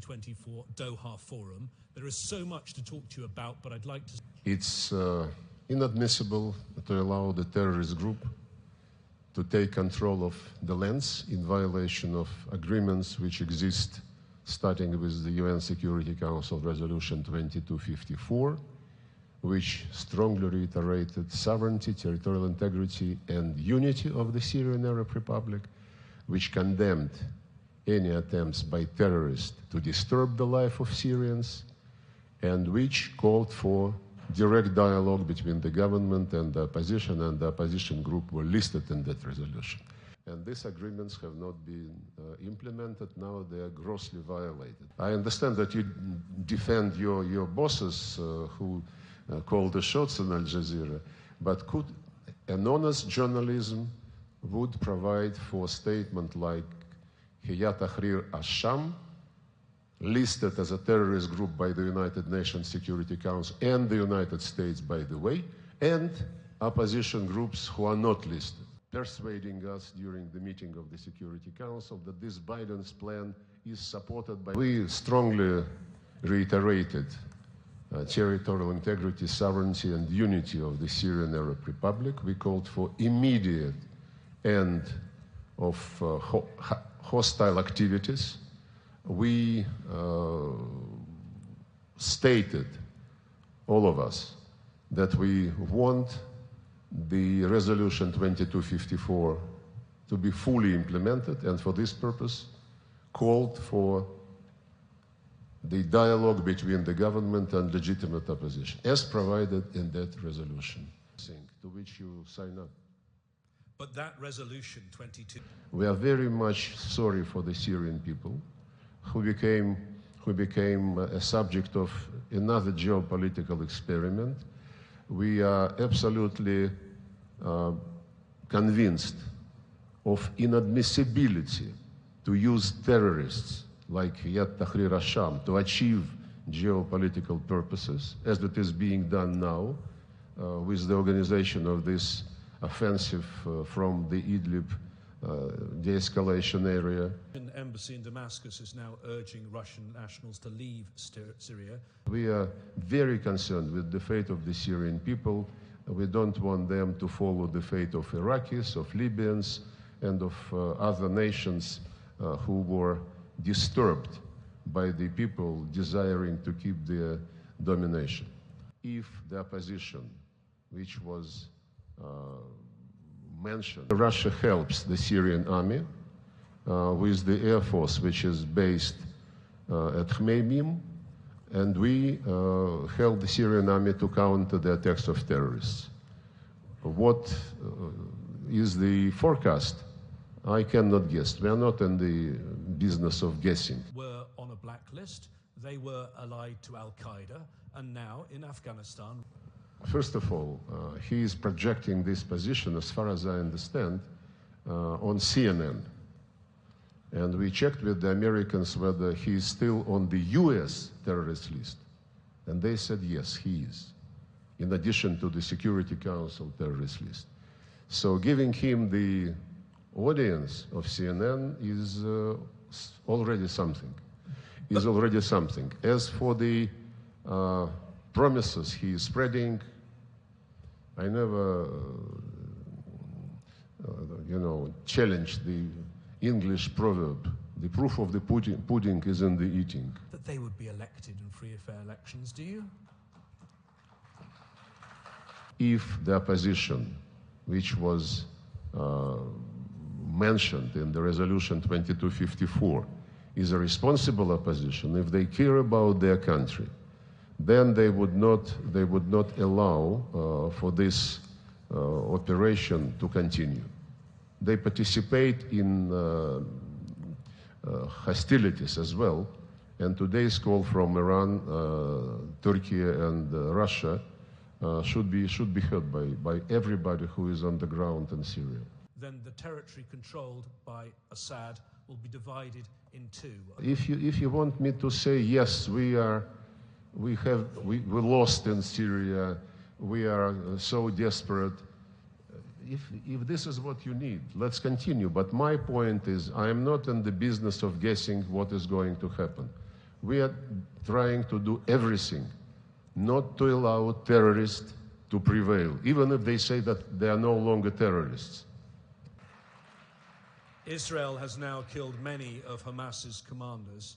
2024 Doha Forum. There is so much to talk to you about, but I'd like to... It's inadmissible to allow the terrorist group to take control of the lands in violation of agreements which exist, starting with the UN Security Council Resolution 2254, which strongly reiterated sovereignty, territorial integrity, and unity of the Syrian Arab Republic, which condemned any attempts by terrorists to disturb the life of Syrians, and which called for direct dialogue between the government and the opposition group were listed in that resolution. And these agreements have not been implemented. Now they are grossly violated. I understand that you defend your bosses who call the shots on Al Jazeera, but could an honest journalism would provide for a statement like Hayat Tahrir al-Sham, listed as a terrorist group by the United Nations Security Council and the United States, by the way, and opposition groups who are not listed, persuading us during the meeting of the Security Council that this Biden's plan is supported by... We strongly reiterated territorial integrity, sovereignty, and unity of the Syrian Arab Republic. We called for immediate end of hostile activities. We stated, all of us, that we want the Resolution 2254 to be fully implemented, and for this purpose called for the dialogue between the government and legitimate opposition, as provided in that resolution, to which you sign up. But that resolution 22... We are very much sorry for the Syrian people who became a subject of another geopolitical experiment. We are absolutely convinced of inadmissibility to use terrorists like Hayat Tahrir al-Sham to achieve geopolitical purposes, as it is being done now with the organization of this offensive from the Idlib de-escalation area. An embassy in Damascus is now urging Russian nationals to leave Syria. We are very concerned with the fate of the Syrian people. We don't want them to follow the fate of Iraqis, of Libyans, and of other nations who were disturbed by the people desiring to keep their domination. If the opposition, which was mentioned, Russia helps the Syrian army with the air force, which is based at Khmeimim, and we help the Syrian army to counter the attacks of terrorists. What is the forecast? I cannot guess. We are not in the business of guessing. Were on a blacklist. They were allied to Al-Qaeda, and now in Afghanistan. First of all, he is projecting this position, as far as I understand, on CNN. And we checked with the Americans whether he is still on the US terrorist list. And they said, yes, he is, in addition to the Security Council terrorist list. So giving him the audience of CNN is already something. As for the promises he is spreading, I never, challenged the English proverb, the proof of the pudding is in the eating. That they would be elected in free and fair elections, do you? If the opposition, which was mentioned in the resolution 2254, is a responsible opposition, if they care about their country, then they would not allow for this operation to continue. They participate in hostilities as well, and today's call from Iran, Turkey, and Russia should be heard by everybody who is on the ground in Syria. Then the territory controlled by Assad will be divided in two. If you want me to say yes, we lost in Syria, we are so desperate. If this is what you need, let's continue. But my point is, I am not in the business of guessing what is going to happen. we are trying to do everything not to allow terrorists to prevail, even if they say that they are no longer terrorists. Israel has now killed many of Hamas's commanders,